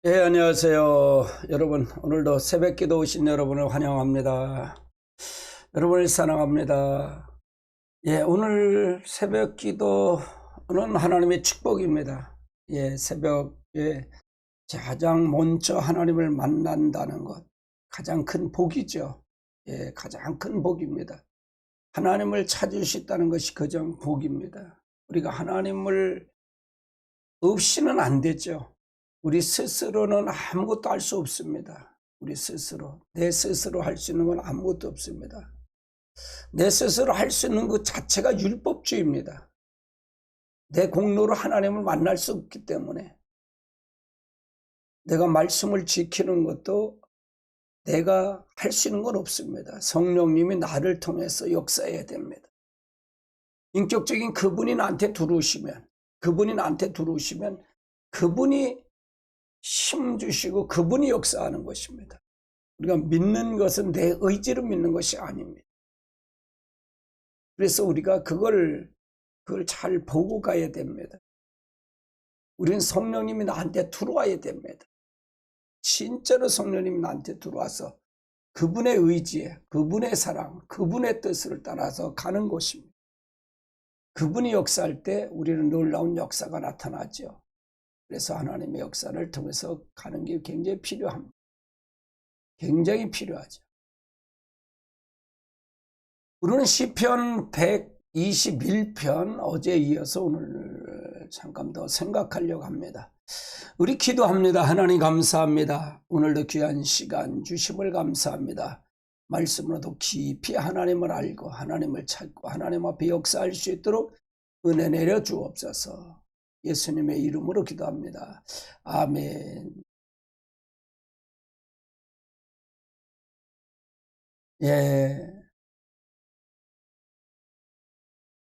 안녕하세요. 여러분, 오늘도 새벽 기도 오신 여러분을 환영합니다. 여러분을 사랑합니다. 오늘 새벽 기도는 하나님의 축복입니다. 새벽에 가장 먼저 하나님을 만난다는 것, 가장 큰 복이죠. 가장 큰 복입니다. 하나님을 찾으셨다는 것이 가장 복입니다. 우리가 하나님을 없이는 안 되죠. 우리 스스로는 아무것도 할 수 없습니다. 우리 스스로, 내 스스로 할 수 있는 건 아무것도 없습니다. 내 스스로 할 수 있는 것 자체가 율법주의입니다. 내 공로로 하나님을 만날 수 없기 때문에 내가 말씀을 지키는 것도 내가 할 수 있는 건 없습니다. 성령님이 나를 통해서 역사해야 됩니다. 인격적인 그분이 나한테 들어오시면 그분이 힘 주시고 그분이 역사하는 것입니다. 우리가 믿는 것은 내 의지로 믿는 것이 아닙니다. 그래서 우리가 그걸 잘 보고 가야 됩니다. 우리는 성령님이 나한테 들어와야 됩니다. 진짜로 성령님이 나한테 들어와서 그분의 의지에, 그분의 사랑, 그분의 뜻을 따라서 가는 것입니다. 그분이 역사할 때 우리는 놀라운 역사가 나타나죠. 그래서 하나님의 역사를 통해서 가는 게 굉장히 필요합니다. 굉장히 필요하죠. 우리는 시편 121편 어제에 이어서 오늘 잠깐 더 생각하려고 합니다. 우리 기도합니다. 하나님 감사합니다. 오늘도 귀한 시간 주심을 감사합니다. 말씀으로도 깊이 하나님을 알고 하나님을 찾고 하나님 앞에 역사할 수 있도록 은혜 내려 주옵소서. 예수님의 이름으로 기도합니다. 아멘.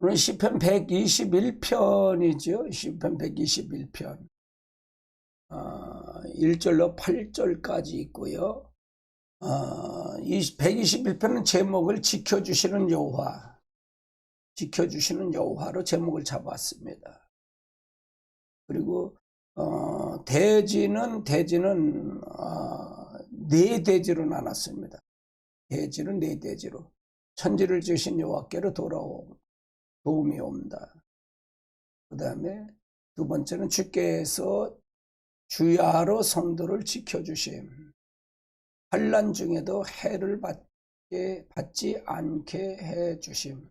오늘 시편 121편이죠. 시편 121편. 1절로 8절까지 있고요. 이 121편은 제목을 지켜주시는 여호와로 제목을 잡았습니다. 그리고 대지는 네 대지로 나눴습니다. 대지는 네 대지로 천지를 지으신 여호와께로 도움이 온다. 그 다음에 두 번째는 주께서 주야로 성도를 지켜주심. 환난 중에도 해를 받지 않게 해주심.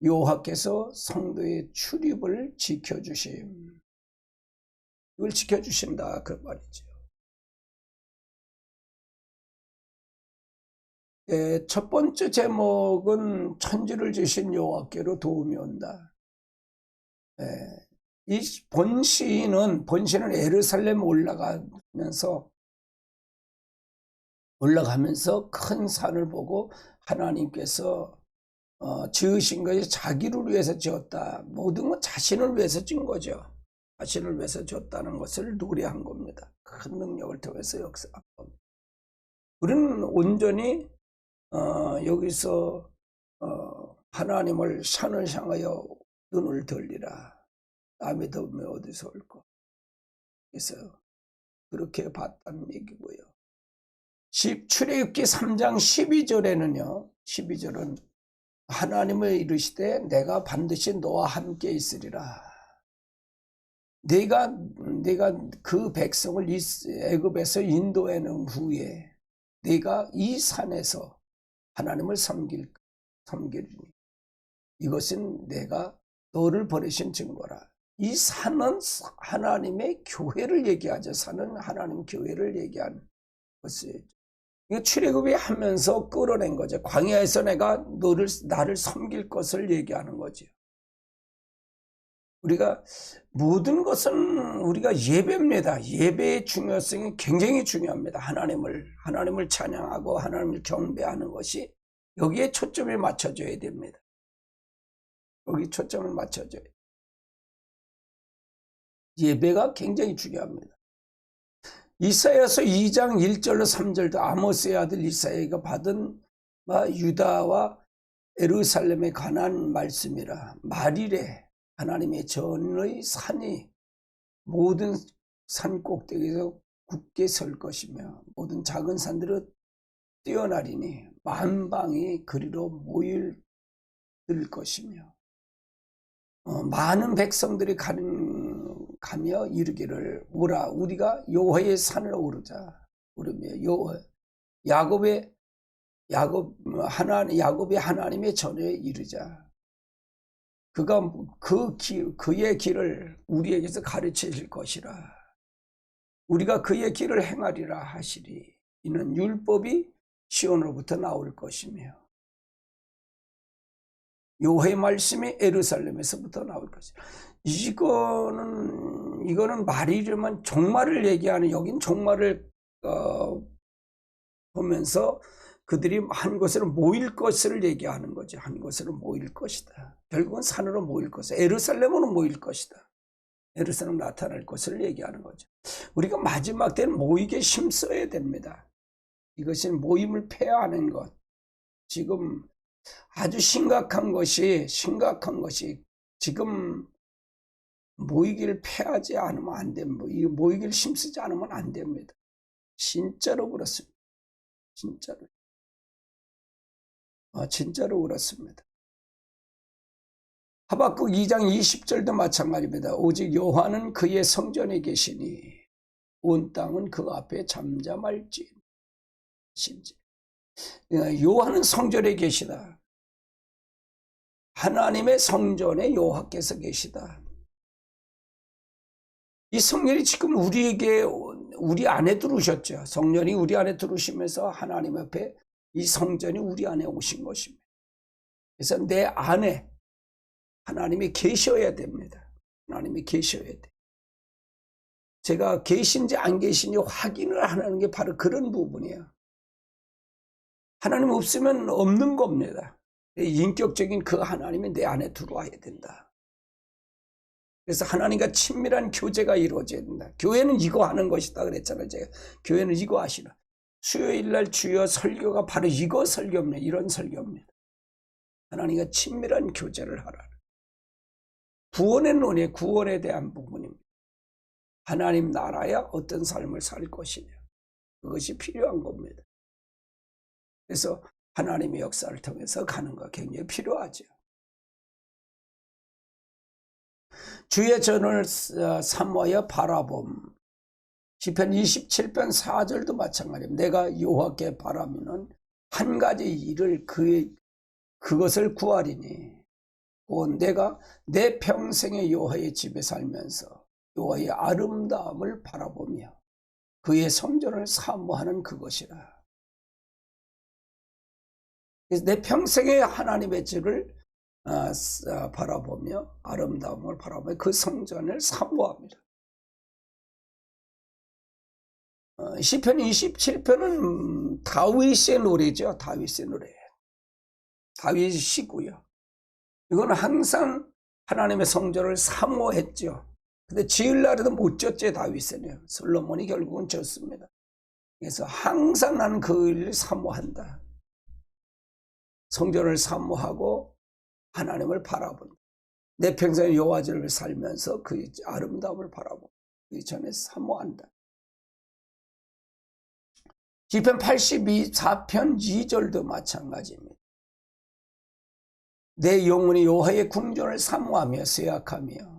여호와께서 성도의 출입을 지켜주심. 이걸 지켜주신다 그 말이죠. 첫 번째 제목은 천지를 지으신 여호와께로 도움이 온다. 이 본시는 예루살렘 올라가면서 큰 산을 보고 하나님께서 지으신 것이 자기를 위해서 지었다. 모든 건 자신을 위해서 지은 거죠. 자신을 위해서 지었다는 것을 노래한 겁니다. 큰 능력을 통해서 역사한 겁니다. 우리는 온전히 여기서 하나님을 산을 향하여 눈을 들리라. 남의 도움이 어디서 올까? 그래서 그렇게 봤다는 얘기고요. 출애굽기 3장 12절에는요. 12절은 하나님을 이르시되 내가 반드시 너와 함께 있으리라. 내가 그 백성을 애굽에서 인도해 놓은 후에 내가 이 산에서 하나님을 섬기리니 이것은 내가 너를 보내신 증거라. 이 산은 하나님의 교회를 얘기하죠. 산은 하나님 교회를 얘기하는 것이죠. 이거 출애굽이 하면서 끌어낸 거죠. 광야에서 내가 나를 섬길 것을 얘기하는 거죠. 우리가 모든 것은 우리가 예배입니다. 예배의 중요성이 굉장히 중요합니다. 하나님을 찬양하고 하나님을 경배하는 것이 여기에 초점을 맞춰줘야 됩니다. 여기 초점을 맞춰줘야 돼요. 예배가 굉장히 중요합니다. 이사야서 2장 1절로 3절도 아모스의 아들 이사야가 받은 유다와 예루살렘에 관한 말씀이라. 말이래 하나님의 전의 산이 모든 산 꼭대기에서 굳게 설 것이며 모든 작은 산들은 뛰어나리니 만방이 그리로 모일 것이며 많은 백성들이 가며 이르기를 오라 우리가 여호와의 산을 오르자. 오르며 야곱의 하나님의 전에 이르자. 그가 그의 길을 우리에게서 가르쳐 줄 것이라. 우리가 그의 길을 행하리라 하시리. 이는 율법이 시온으로부터 나올 것이며 여호와의 말씀이 예루살렘에서부터 나올 것이라. 이거는 말이려면 종말을 얘기하는, 여긴 종말을 보면서 그들이 한 곳으로 모일 것을 얘기하는 거죠. 한 곳으로 모일 것이다. 결국은 산으로 모일 것이다. 예루살렘으로 모일 것이다. 예루살렘 나타날 것을 얘기하는 거죠. 우리가 마지막 때는 모이게 힘써야 됩니다. 이것이 모임을 폐하는 것. 지금 아주 심각한 것이 지금 모이기를 폐하지 않으면 안 됩니다. 모이기를 힘쓰지 않으면 안 됩니다. 진짜로 그렇습니다. 진짜로 그렇습니다. 하박국 2장 20절도 마찬가지입니다. 오직 여호와는 그의 성전에 계시니 온 땅은 그 앞에 잠잠할지. 여호와는 성전에 계시다. 하나님의 성전에 여호와께서 계시다. 이 성전이 지금 우리 안에 들어오셨죠. 성령이 우리 안에 들어오시면서 하나님 앞에 이 성전이 우리 안에 오신 것입니다. 그래서 내 안에 하나님이 계셔야 됩니다. 하나님이 계셔야 돼. 제가 계신지 안 계신지 확인을 하는 게 바로 그런 부분이에요. 하나님 없으면 없는 겁니다. 인격적인 그 하나님이 내 안에 들어와야 된다. 그래서 하나님과 친밀한 교제가 이루어져야 된다. 교회는 이거 하는 것이다 그랬잖아요. 제가 교회는 이거 하시라. 수요일날 주여 설교가 바로 이거 설교입니다. 이런 설교입니다. 하나님과 친밀한 교제를 하라. 구원의 논의 구원에 대한 부분입니다. 하나님 나라야 어떤 삶을 살 것이냐. 그것이 필요한 겁니다. 그래서 하나님의 역사를 통해서 가는 거 굉장히 필요하죠. 주의 전을 사모하여 바라봄. 시편 27편 4절도 마찬가지입니다. 내가 여호와께 바라면은 한 가지 일을 그것을 구하리니 곧 내가 내 평생의 여호와의 집에 살면서 여호와의 아름다움을 바라보며 그의 성전을 사모하는 그것이라. 그래서 내 평생의 하나님의 집을 바라보며 아름다움을 바라보며 그 성전을 사모합니다. 시편 27편은 다윗의 노래죠. 다윗의 노래. 다윗의 시고요. 이거는 항상 하나님의 성전을 사모했죠. 근데 지을 날에도 못 졌죠. 다윗은요. 솔로몬이 결국은 졌습니다. 그래서 항상 나는 그 일을 사모한다. 성전을 사모하고 하나님을 바라본다. 내 평생 여호와를 살면서 그 아름다움을 바라보고 그 전에 사모한다. 시편 84편 2절도 마찬가지입니다. 내 영혼이 여호와의 궁전을 사모하며 쇠약하며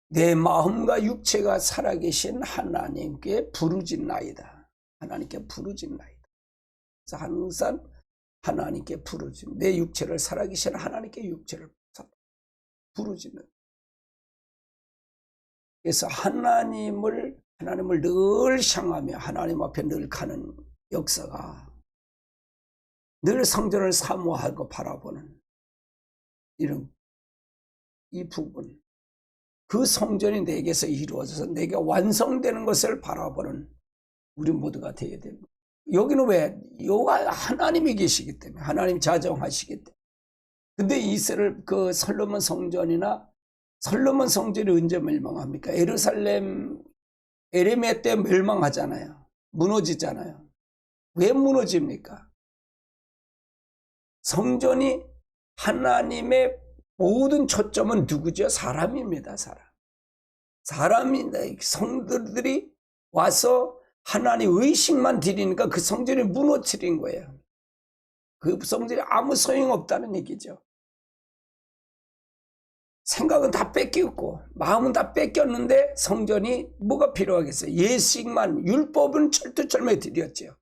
내 마음과 육체가 살아계신 하나님께 부르짖나이다. 하나님께 부르짖나이다. 그래서 항상 하나님께 부르짖는, 내 육체를 살아계신 하나님께 육체를 부르짖는. 그래서 하나님을 늘 향하며 하나님 앞에 늘 가는 역사가, 늘 성전을 사모하고 바라보는 이 부분, 그 성전이 내게서 이루어져서 내게 완성되는 것을 바라보는 우리 모두가 되어야 됩니다. 여기는 왜? 여호와 하나님이 계시기 때문에, 하나님 자정하시기 때문에. 근데 이스라엘 그 솔로몬 성전이 언제 멸망합니까? 에레미야 때 멸망하잖아요. 무너지잖아요. 왜 무너집니까? 성전이 하나님의 모든 초점은 누구죠? 사람입니다. 사람. 성도들이 와서 하나님 의식만 드리니까 그 성전이 무너뜨린 거예요. 그 성전이 아무 소용없다는 얘기죠. 생각은 다 뺏겼고 마음은 다 뺏겼는데 성전이 뭐가 필요하겠어요? 예식만, 율법은 철두철미하게 드렸죠.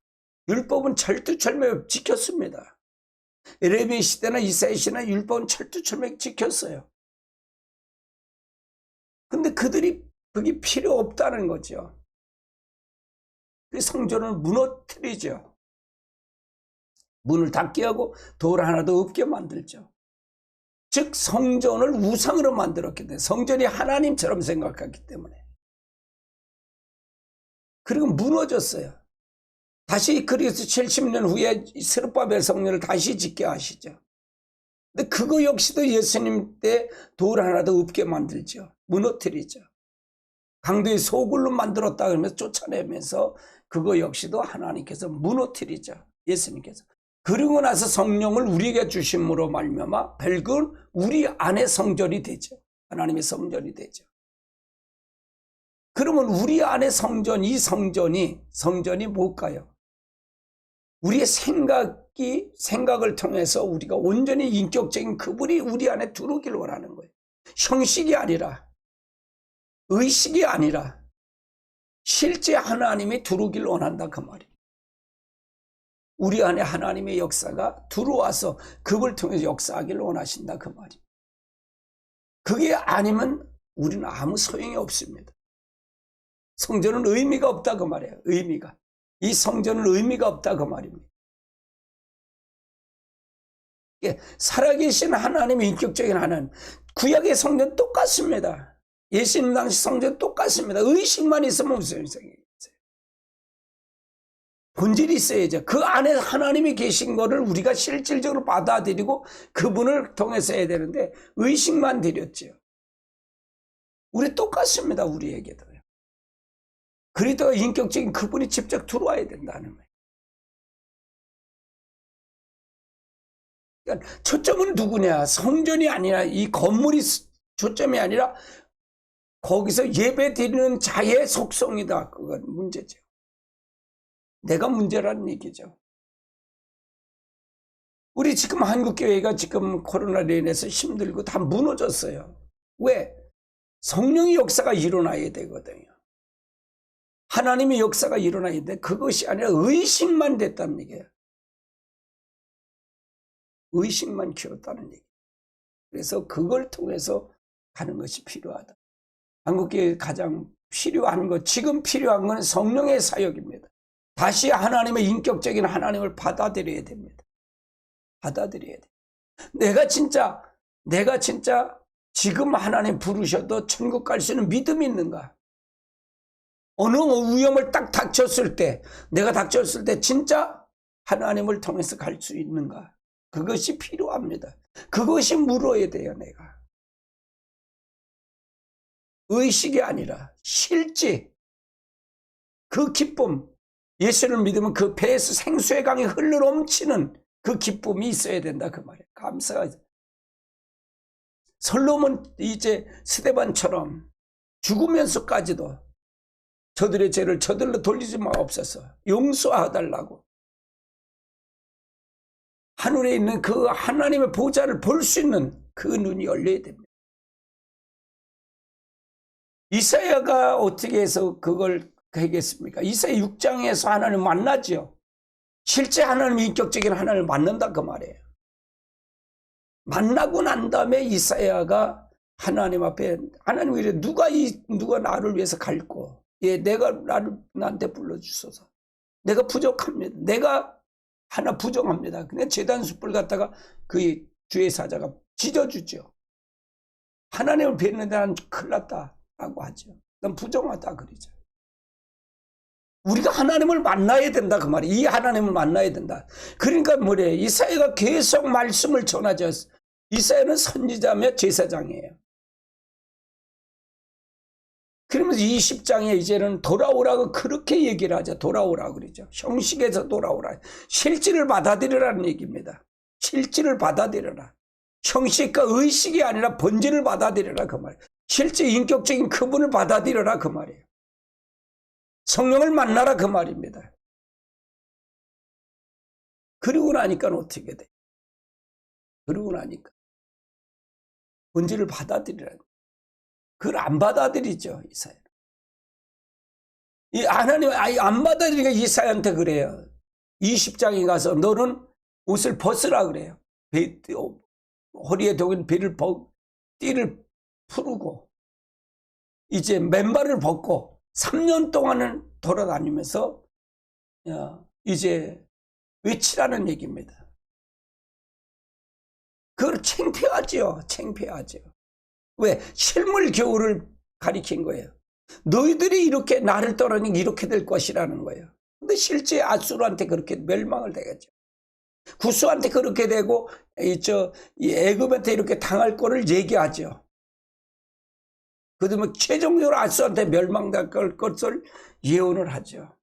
율법은 철두철미하게 지켰습니다. 에레미야 시대나 이사야 시대나 율법은 철두철미하게 지켰어요. 근데 그들이 그게 필요 없다는 거죠. 그 성전을 무너뜨리죠. 문을 닫게 하고 돌 하나도 없게 만들죠. 즉 성전을 우상으로 만들었기 때문에, 성전이 하나님처럼 생각했기 때문에. 그리고 무너졌어요. 다시 그래서 70년 후에 스룹바벨 성전을 다시 짓게 하시죠. 근데 그거 역시도 예수님 때 돌 하나도 없게 만들죠. 무너뜨리죠. 강도의 소굴로 만들었다 그러면서 쫓아내면서 그거 역시도 하나님께서 무너뜨리죠. 예수님께서. 그러고 나서 성령을 우리에게 주심으로 말미암아 결국은 우리 안에 성전이 되죠. 하나님의 성전이 되죠. 그러면 우리 안에 성전, 이 성전이 뭘까요? 우리의 생각을 통해서 우리가 온전히 인격적인 그분이 우리 안에 들어오기를 원하는 거예요. 형식이 아니라, 의식이 아니라 실제 하나님이 들어오기를 원한다 그 말이에요. 우리 안에 하나님의 역사가 들어와서 그걸 통해서 역사하기를 원하신다 그 말이에요. 그게 아니면 우리는 아무 소용이 없습니다. 성전은 의미가 없다 그 말이에요. 의미가. 이 성전은 의미가 없다 그 말입니다. 살아계신 하나님의 인격적인 하나님. 구약의 성전 똑같습니다. 예수님 당시 성전 똑같습니다. 의식만 있으면 무슨 이상이 있어요. 본질이 있어야죠. 그 안에 하나님이 계신 거를 우리가 실질적으로 받아들이고 그분을 통해서 해야 되는데 의식만 드렸죠. 우리 똑같습니다. 우리에게도요. 그리스도가 인격적인 그분이 직접 들어와야 된다는 거예요. 그러니까 초점은 누구냐? 성전이 아니라 이 건물이 초점이 아니라 거기서 예배 드리는 자의 속성이다. 그건 문제죠. 내가 문제라는 얘기죠. 우리 지금 한국교회가 지금 코로나로 인해서 힘들고 다 무너졌어요. 왜? 성령의 역사가 일어나야 되거든요. 하나님의 역사가 일어나야 되는데 그것이 아니라 의식만 됐다는 얘기예요. 의식만 키웠다는 얘기. 그래서 그걸 통해서 가는 것이 필요하다. 한국교회에 가장 필요한 것, 지금 필요한 건 성령의 사역입니다. 다시 하나님의 인격적인 하나님을 받아들여야 됩니다. 받아들여야 돼. 내가 진짜 지금 하나님 부르셔도 천국 갈 수 있는 믿음이 있는가? 어느 위험을 딱 닥쳤을 때, 내가 닥쳤을 때 진짜 하나님을 통해서 갈 수 있는가? 그것이 필요합니다. 그것이 물어야 돼요, 내가. 의식이 아니라 실제 그 기쁨, 예수를 믿으면 그 배에서 생수의 강이 흘러넘치는 그 기쁨이 있어야 된다 그 말이에요. 감사하죠. 솔로몬 이제 스데반처럼 죽으면서까지도 저들의 죄를 저들로 돌리지 마옵소서, 용서하달라고 하늘에 있는 그 하나님의 보좌를 볼 수 있는 그 눈이 열려야 됩니다. 이사야가 어떻게 해서 그걸 하겠습니까? 이사야 6장에서 하나님 만나죠. 실제 하나님의 인격적인 하나님을 만난다 그 말이에요. 만나고 난 다음에 이사야가 하나님 앞에, 하나님 이래 누가 나를 위해서 갈고, 예, 내가 나한테 불러주소서. 내가 부족합니다. 내가 하나 부정합니다. 그냥 제단 숯불 갖다가 그 주의 사자가 찢어주죠. 하나님을 뵙는데 난 큰일 났다라고 하죠. 난 부정하다 그러죠. 우리가 하나님을 만나야 된다 그 말이에요. 이 하나님을 만나야 된다. 그러니까 뭐래? 이사야가 계속 말씀을 전하죠. 이사야는 선지자며 제사장이에요. 그러면서 20장에 이제는 돌아오라고 그렇게 얘기를 하죠. 돌아오라고 그러죠. 형식에서 돌아오라. 실질을 받아들이라는 얘기입니다. 실질을 받아들여라. 형식과 의식이 아니라 본질을 받아들여라 그 말이에요. 실제 인격적인 그분을 받아들여라 그 말이에요. 성령을 만나라 그 말입니다. 그러고 나니까 어떻게 돼? 그러고 나니까 본질을 받아들이라. 그걸 안 받아들이죠, 이사야. 이 하나님 안 받아들이니까 이사야한테 그래요. 20장에 가서 너는 옷을 벗으라 그래요. 허리에 독은 띠를 풀고 이제 맨발을 벗고 3년 동안은 돌아다니면서 이제 외치라는 얘기입니다. 그걸 창피하죠. 창피하죠. 왜? 실물 겨울을 가리킨 거예요. 너희들이 이렇게 나를 떠나니 이렇게 될 것이라는 거예요. 근데 실제 아수르한테 그렇게 멸망을 되겠죠. 구스한테 그렇게 되고 이 애굽한테 이렇게 당할 거를 얘기하죠. 그다음에 최종적으로 아수르한테 멸망될 것을 예언을 하죠.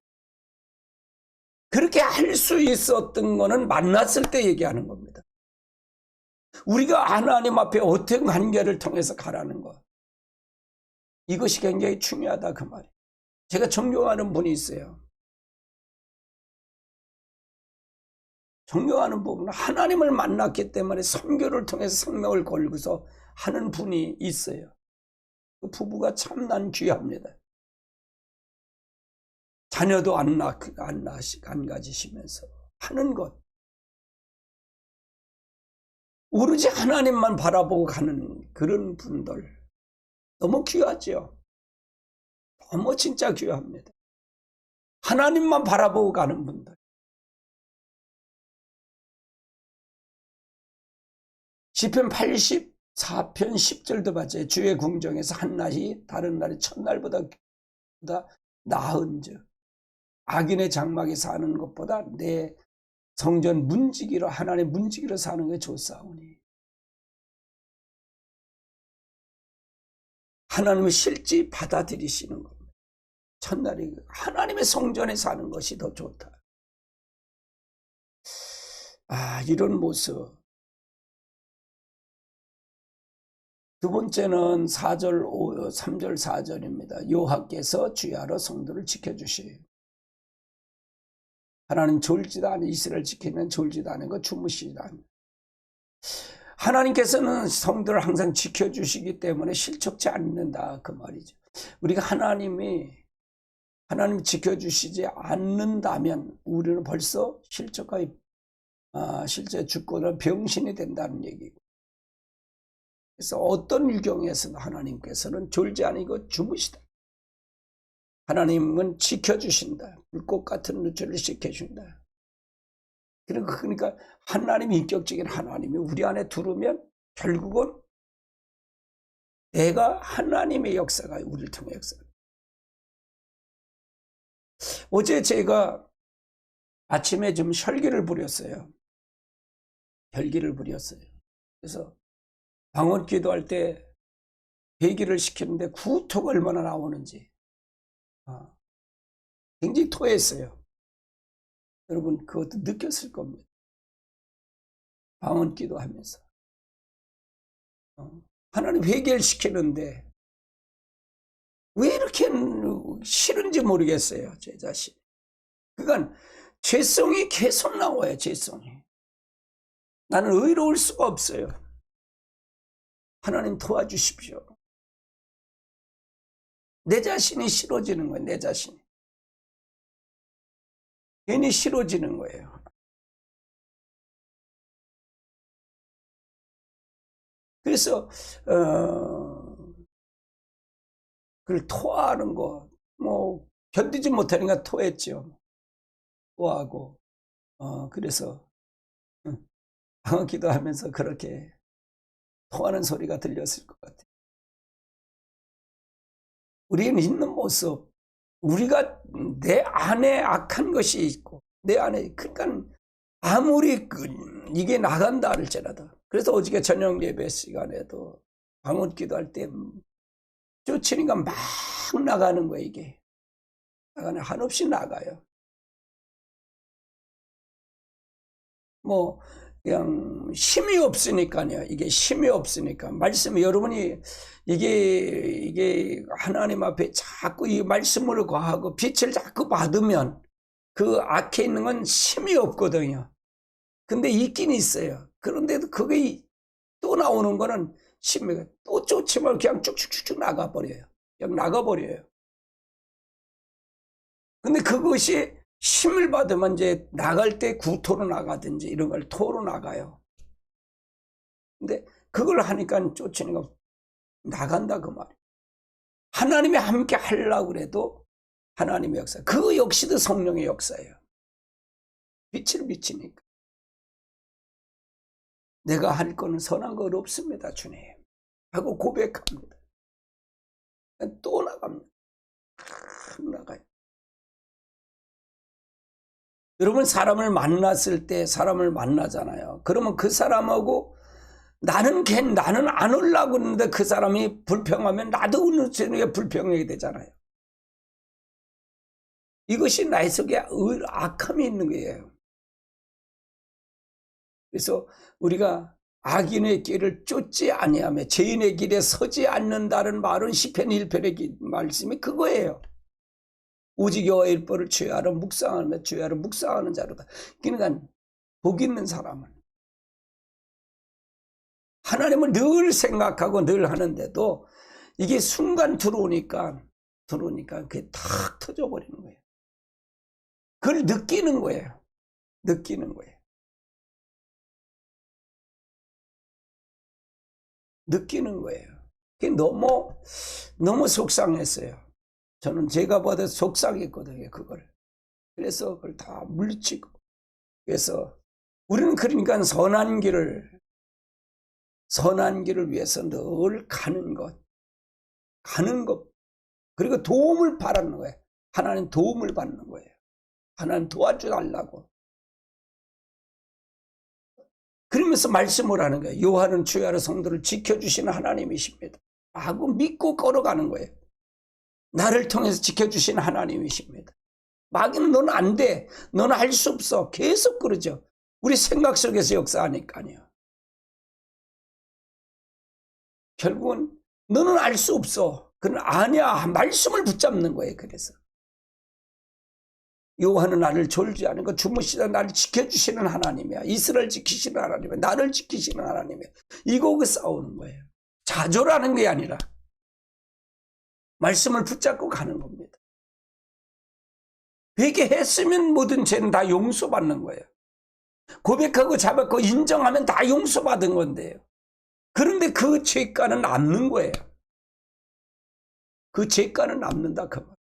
그렇게 할 수 있었던 거는 만났을 때 얘기하는 겁니다. 우리가 하나님 앞에 어떤 관계를 통해서 가라는 것. 이것이 굉장히 중요하다 그 말이에요. 제가 존경하는 분이 있어요. 존경하는 부분은 하나님을 만났기 때문에 선교를 통해서 생명을 걸고서 하는 분이 있어요. 그 부부가 참 난 귀합니다. 자녀도 안 가지시면서 하는 것. 오로지 하나님만 바라보고 가는 그런 분들 너무 귀하죠. 너무 진짜 귀합니다. 하나님만 바라보고 가는 분들. 시편 84편 10절도 맞아요. 주의 궁정에서 한낮이 다른 날의 첫날보다 나은즉 악인의 장막에 사는 것보다 내 성전 문지기로 하나님의 문지기로 사는 게 좋사오니. 하나님을 실제 받아들이시는 겁니다. 첫날이 하나님의 성전에 사는 것이 더 좋다. 이런 모습. 두 번째는 3절 4절입니다. 여호와께서 주야로 성도를 지켜주시. 하나님 졸지도 않은 이스라엘 지키는 졸지도 않은 것 주무시지도 않은. 하나님께서는 성도를 항상 지켜주시기 때문에 실족치 않는다 그 말이죠. 우리가 하나님 지켜주시지 않는다면 우리는 벌써 실제 죽거나 병신이 된다는 얘기고. 그래서 어떤 유경에서는 하나님께서는 졸지 아니고 주무시다. 하나님은 지켜주신다. 불꽃 같은 누추를 지켜준다. 그러니까 하나님 인격적인 하나님이 우리 안에 들어오면 결국은 내가 하나님의 역사가 우리를 통해 역사가. 어제 제가 아침에 좀 혈기를 부렸어요. 그래서 방언 기도할 때 회개를 시키는데 구토가 얼마나 나오는지 굉장히 토했어요. 여러분 그것도 느꼈을 겁니다. 방언 기도하면서 하나님 회개를 시키는데 왜 이렇게 싫은지 모르겠어요. 제 자신. 그러니까 죄성이 계속 나와요. 죄성이. 나는 의로울 수가 없어요. 하나님 도와주십시오. 내 자신이 싫어지는 거예요. 내 자신이. 괜히 싫어지는 거예요. 그래서 그걸 토하는 거 견디지 못하니까 토했죠. 토하고 그래서 방언 기도하면서 그렇게 토하는 소리가 들렸을 것 같아요. 우리는 있는 모습, 우리가 내 안에 악한 것이 있고 내 안에 그러니까 아무리 이게 나간다 할지라도. 그래서 어저께 저녁 예배 시간에도 방언 기도할 때 쫓으니까 막 나가는 거예요. 이게 한없이 나가요. 그냥 힘이 없으니까요. 이게 힘이 없으니까. 말씀이 여러분이 이게 하나님 앞에 자꾸 이 말씀을 거하고 빛을 자꾸 받으면 그 앞에 있는 건 힘이 없거든요. 근데 있긴 있어요. 그런데도 그게 또 나오는 거는 힘이 또 쫓으면 그냥 쭉쭉쭉 나가버려요. 그냥 나가버려요. 근데 그것이 힘을 받으면 이제 나갈 때 구토로 나가든지 이런 걸 토로 나가요. 근데 그걸 하니까 쫓으니까 나간다 그 말이에요. 하나님이 함께 하려고 그래도 하나님의 역사. 그 역시도 성령의 역사예요. 빛을 비치니까. 내가 할 거는 선한 건 없습니다, 주님. 하고 고백합니다. 또 나갑니다. 나가요. 여러분 사람을 만났을 때 사람을 만나잖아요. 그러면 그 사람하고 나는 안 오려고 했는데 그 사람이 불평하면 나도 오는 게 불평하게 되잖아요. 이것이 나의 속에 악함이 있는 거예요. 그래서 우리가 악인의 길을 쫓지 아니하며 죄인의 길에 서지 않는다는 말은 시편 1편의 말씀이 그거예요. 오직 여호와의 율법을 주야로 묵상하며 주야로 묵상하는 자로다. 그러니까 복 있는 사람은 하나님을 늘 생각하고 늘 하는데도 이게 순간 들어오니까 그게 탁 터져버리는 거예요. 그걸 느끼는 거예요. 느끼는 거예요. 느끼는 거예요. 그게 너무 속상했어요. 저는 제가 봐도 속상했거든요, 그걸. 그래서 그걸 다 물리치고. 그래서 우리는 그러니까 선한 길을 위해서 늘 가는 것. 그리고 도움을 바라는 거예요. 하나님 도움을 받는 거예요. 하나님 도와주달라고. 그러면서 말씀을 하는 거예요. 요한은 주야로 성도를 지켜주시는 하나님이십니다. 하고 믿고 걸어가는 거예요. 나를 통해서 지켜주시는 하나님이십니다. 마귀는 너는 안 돼. 너는 할 수 없어. 계속 그러죠. 우리 생각 속에서 역사하니까요. 결국은 너는 알 수 없어. 그는 아니야. 말씀을 붙잡는 거예요. 그래서 요한은 나를 졸지 않은 주무시다 나를 지켜주시는 하나님이야. 이스라엘 지키시는 하나님이야. 나를 지키시는 하나님이야. 이거 싸우는 거예요. 자조라는 게 아니라 말씀을 붙잡고 가는 겁니다. 회개했으면 모든 죄는 다 용서받는 거예요. 고백하고 잡았고 인정하면 다 용서받은 건데요. 그런데 그 죄가는 남는 거예요. 그 죄가는 남는다 그 말.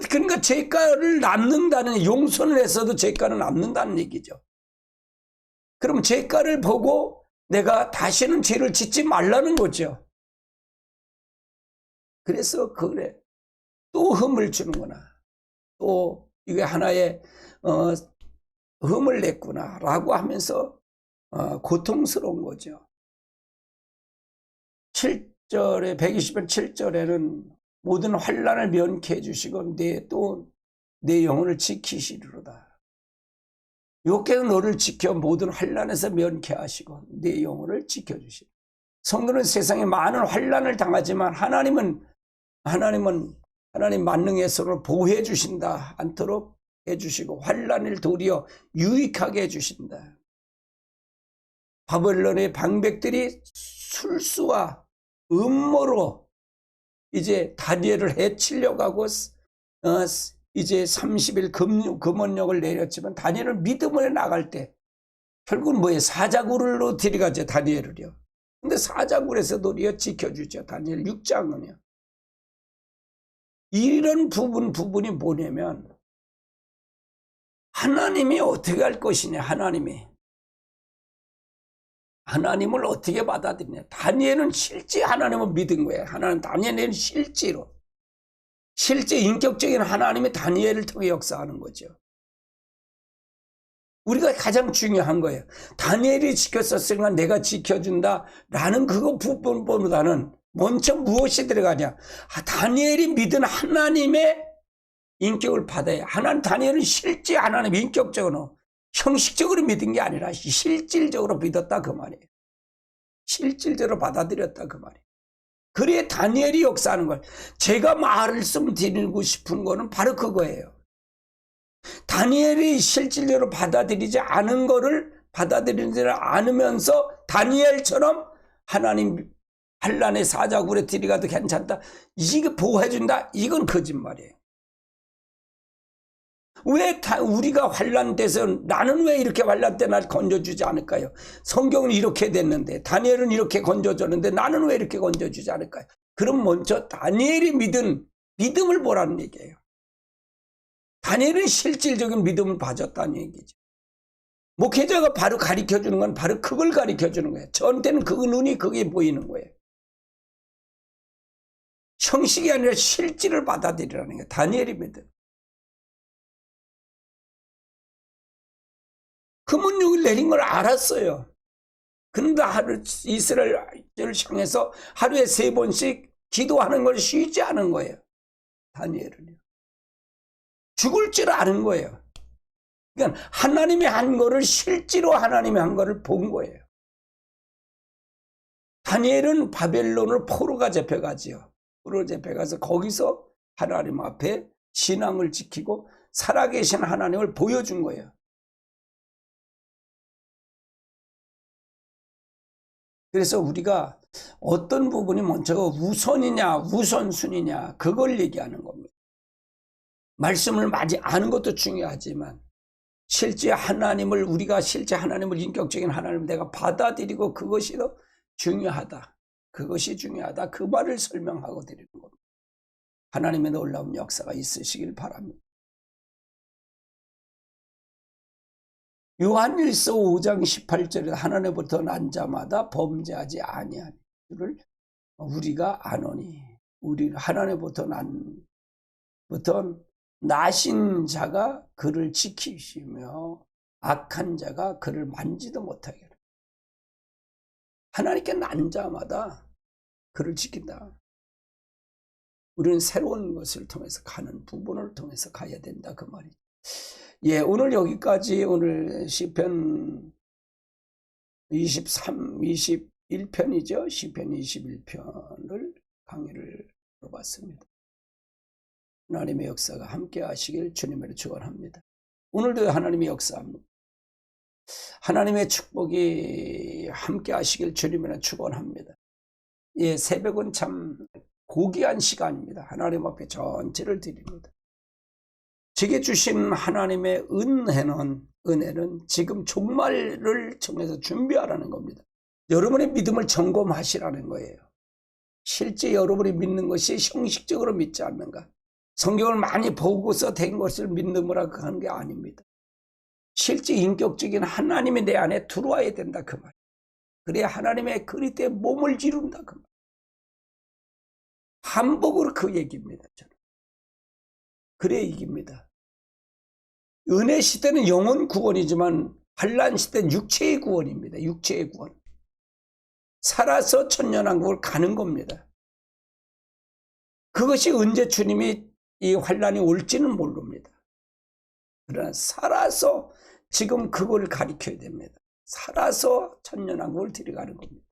그러니까 죄가를 남는다는, 용서를 해서도 죄가는 남는다는 얘기죠. 그럼 죄가를 보고 내가 다시는 죄를 짓지 말라는 거죠. 그래서 그래 또 흠을 주는구나. 또 이게 하나의 흠을 냈구나 라고 하면서 고통스러운 거죠. 7절에 120편 7절에는 모든 환난을 면케해 주시고 내 영혼을 지키시리로다. 여호와께서 너를 지켜 모든 환난에서 면케하시고 내 영혼을 지켜주시리. 성도는 세상에 많은 환난을 당하지만 하나님 만능의 서로 보호해 주신다 않도록 해주시고 환난을 도리어 유익하게 해주신다. 바벨론의 방백들이 술수와 음모로 이제 다니엘을 해치려고 하고 이제 30일 금원령을 내렸지만 다니엘을 믿음으로 나갈 때 결국은 뭐예요? 사자굴로 데려가죠. 다니엘을요. 근데 사자굴에서 도리어 지켜주죠. 다니엘 6장은요. 이런 부분이 뭐냐면 하나님이 어떻게 할 것이냐. 하나님을 어떻게 받아들이냐. 다니엘은 실제 하나님을 믿은 거예요. 다니엘은 실제 인격적인 하나님이 다니엘을 통해 역사하는 거죠. 우리가 가장 중요한 거예요. 다니엘이 지켰었으니까 내가 지켜준다 라는 그거 부분보다는 먼저 무엇이 들어가냐. 다니엘이 믿은 하나님의 인격을 받아야. 다니엘은 실제 하나님 인격적으로 형식적으로 믿은 게 아니라 실질적으로 믿었다 그 말이에요. 실질적으로 받아들였다 그 말이에요. 그래 다니엘이 역사하는 걸 제가 말씀드리고 싶은 거는 바로 그거예요. 다니엘이 실질적으로 받아들이지 않은 거를 받아들이지 않으면서 다니엘처럼 하나님 환난의 사자굴에 들이가도 괜찮다, 이게 보호해준다, 이건 거짓말이에요. 왜 우리가 환난돼서 나는 왜 이렇게 환난 때 날 건져주지 않을까요? 성경은 이렇게 됐는데 다니엘은 이렇게 건져줬는데 나는 왜 이렇게 건져주지 않을까요? 그럼 먼저 다니엘이 믿은 믿음을 보라는 얘기예요. 다니엘은 실질적인 믿음을 가졌다는 얘기죠. 목회자가 바로 가르쳐주는 건 바로 그걸 가르쳐주는 거예요. 저한테는 그 눈이 그게 보이는 거예요. 형식이 아니라 실질을 받아들이라는 거예요. 다니엘이 믿음. 금은육을 내린 걸 알았어요. 그런데 이스라엘을 향해서 하루에 3번씩 기도하는 걸 쉬지 않은 거예요. 다니엘은요. 죽을 줄 아는 거예요. 그러니까 하나님이 한 거를 실제로 하나님이 한 거를 본 거예요. 다니엘은 바벨론을 포로가 잡혀가지요. 포로 잡혀가서 거기서 하나님 앞에 신앙을 지키고 살아계신 하나님을 보여준 거예요. 그래서 우리가 어떤 부분이 먼저 우선이냐 우선순위냐 그걸 얘기하는 겁니다. 말씀을 많이 아는 것도 중요하지만 실제 하나님을, 우리가 실제 하나님을, 인격적인 하나님을 내가 받아들이고 그것이 더 중요하다. 그것이 중요하다. 그 말을 설명하고 드리는 겁니다. 하나님의 놀라운 역사가 있으시길 바랍니다. 요한일서 5장 18절에 하나님부터 난 자마다 범죄하지 아니하는 줄을 우리가 아노니, 우리 하나님부터 나신 자가 그를 지키시며 악한 자가 그를 만지도 못하게 하라. 하나님께 난 자마다 그를 지킨다. 우리는 새로운 것을 통해서 가는 부분을 통해서 가야 된다 그 말이죠. 예, 오늘 여기까지 오늘 시편 21편이죠. 시편 21편을 강의를 들어봤습니다. 하나님의 역사가 함께 하시길 주님으로 축원합니다. 오늘도 하나님의 역사합니다. 하나님의 축복이 함께 하시길 주님으로 축원합니다. 예, 새벽은 참 고귀한 시간입니다. 하나님 앞에 전체를 드립니다. 제게 주신 하나님의 은혜는 지금 종말을 통해서 준비하라는 겁니다. 여러분의 믿음을 점검하시라는 거예요. 실제 여러분이 믿는 것이 형식적으로 믿지 않는가? 성경을 많이 보고서 된 것을 믿는거라고 하는 게 아닙니다. 실제 인격적인 하나님이 내 안에 들어와야 된다 그 말. 그래야 하나님의 그리스도의 몸을 이룬다 그 말. 반복으로 그 얘기입니다. 저는. 그래야 이깁니다. 은혜 시대는 영혼 구원이지만 환난 시대는 육체의 구원입니다. 육체의 구원. 살아서 천년왕국을 가는 겁니다. 그것이 언제 주님이 이 환난이 올지는 모릅니다. 그러나 살아서 지금 그걸 가리켜야 됩니다. 살아서 천년왕국을 들어가는 겁니다.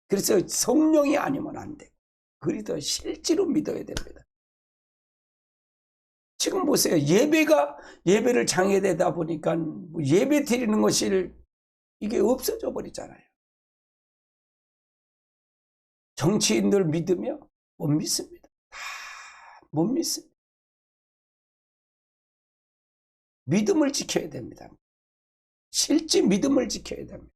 그래서 성령이 아니면 안 되고 그리스도 실제로 믿어야 됩니다. 지금 보세요. 예배를 장애되다 보니까 예배 드리는 것이 이게 없어져 버리잖아요. 정치인들 믿으며 못 믿습니다. 다 못 믿습니다. 믿음을 지켜야 됩니다. 실제 믿음을 지켜야 됩니다.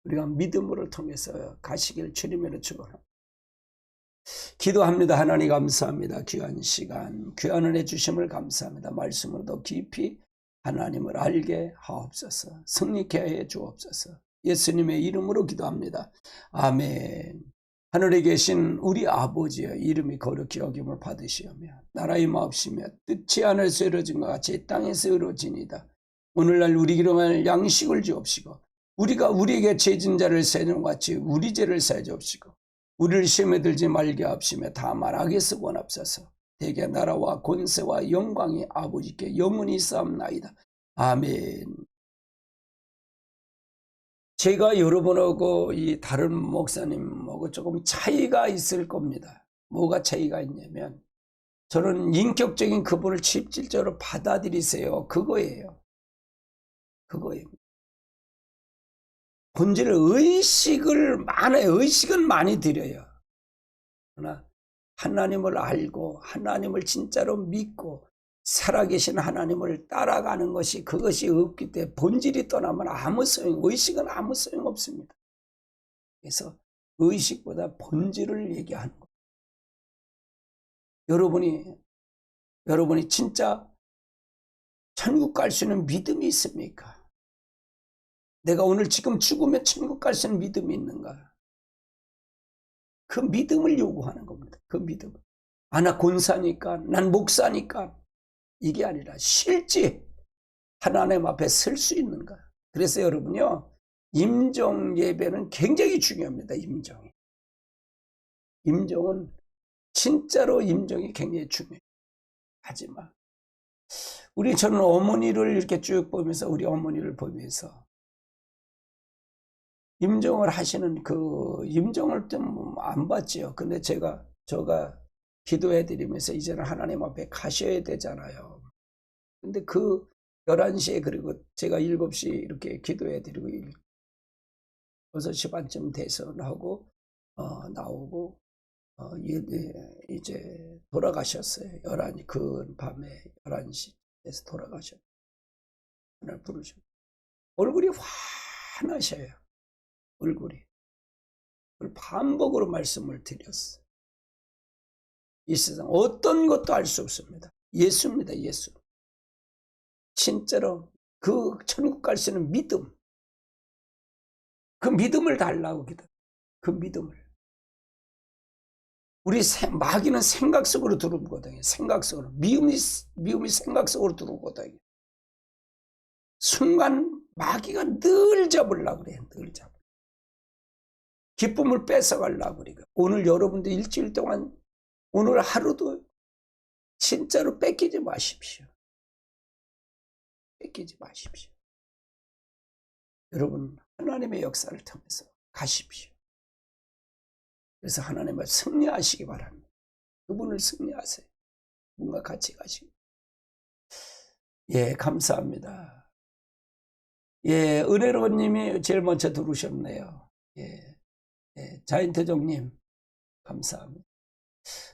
우리가 믿음으로 통해서 가시길 주님으로 축원합니다. 기도합니다. 하나님 감사합니다. 귀한 시간, 귀한 은혜 주심을 감사합니다. 말씀으로 더 깊이 하나님을 알게 하옵소서. 승리케 해 주옵소서. 예수님의 이름으로 기도합니다. 아멘. 하늘에 계신 우리 아버지여, 이름이 거룩히 여김을 받으시오며 나라의 마옵시며 뜻이 하늘에서 이루어진 것 같이 이 땅에서 이루어지니이다. 오늘날 우리에게 일용할 양식을 주옵시고 우리가 우리에게 죄진 자를 사하는 것 같이 우리 죄를 사하여 주옵시고 우리를 시험에 들지 말게 하옵시며 다만 악에서 구원하옵소서. 대개 나라와 권세와 영광이 아버지께 영원히 있사옵나이다. 아멘. 제가 여러분하고 이 다른 목사님하고 조금 차이가 있을 겁니다. 뭐가 차이가 있냐면, 저는 인격적인 그분을 실질적으로 받아들이세요. 그거예요. 본질을 의식은 많이 드려요. 그러나 하나님을 알고 하나님을 진짜로 믿고 살아계신 하나님을 따라가는 것이, 그것이 없기 때문에 본질이 떠나면 의식은 아무 소용 없습니다. 그래서 의식보다 본질을 얘기하는 거예요. 여러분이 진짜 천국 갈 수 있는 믿음이 있습니까? 내가 오늘 지금 죽으면 천국 갈 수 있는 믿음이 있는가? 그 믿음을 요구하는 겁니다. 그 믿음. 나 권사니까, 난 목사니까, 이게 아니라 실제 하나님 앞에 설 수 있는가? 그래서 여러분요, 임종 예배는 굉장히 중요합니다. 임종은 진짜로 임종이 굉장히 중요해요. 하지만 저는 어머니를 이렇게 쭉 보면서, 우리 어머니를 보면서 임종을 하시는 그 임종을 좀 안 봤지요. 근데 제가 기도해 드리면서 이제는 하나님 앞에 가셔야 되잖아요. 근데 그 11시에, 그리고 제가 7시 이렇게 기도해 드리고 6시 반쯤 돼서 나오고 이제 돌아가셨어요. 그 밤에 11시 돼서 돌아가셨어요. 하늘 부르셨어요. 얼굴이 환하셔요. 얼굴이. 그걸 반복으로 말씀을 드렸어요. 이 세상 어떤 것도 알 수 없습니다. 예수입니다. 예수. 진짜로 그 천국 갈 수 있는 믿음, 그 믿음을 달라고 기도. 그 믿음을. 우리 마귀는 생각 속으로 들어오거든요. 생각 속으로. 미움이 생각 속으로 들어오거든요. 순간 마귀가 늘 잡으려고 그래요. 늘 잡으려고. 기쁨을 뺏어가려고 그래요. 오늘 여러분들 일주일 동안, 오늘 하루도 진짜로 뺏기지 마십시오. 뺏기지 마십시오. 여러분, 하나님의 역사를 통해서 가십시오. 그래서 하나님을 승리하시기 바랍니다. 그분을 승리하세요. 그분과 같이 가시고. 예, 감사합니다. 예, 은혜로운 님이 제일 먼저 들어오셨네요. 자인트종님, 감사합니다.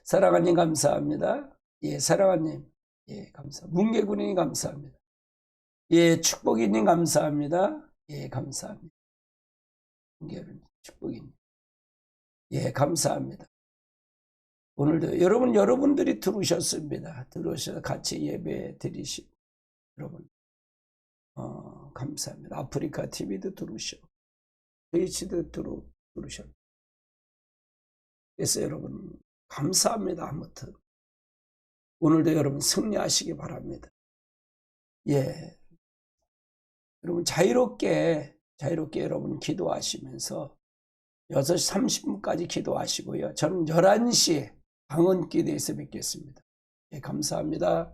사랑하님, 감사합니다. 예, 사랑하님, 예, 감사합니다. 문개군님, 감사합니다. 예, 축복이님, 감사합니다. 예, 감사합니다. 문개군님, 축복이님. 예, 감사합니다. 오늘도 여러분들이 들어오셨습니다. 들어오셔서 같이 예배 드리시고, 여러분, 감사합니다. 아프리카 TV도 들어오시고, 트위치도 들어오셨고. 그래서 여러분, 감사합니다. 아무튼. 오늘도 여러분 승리하시기 바랍니다. 예. 여러분, 자유롭게 여러분 기도하시면서 6시 30분까지 기도하시고요. 저는 11시에 방언 기도에서 뵙겠습니다. 예, 감사합니다.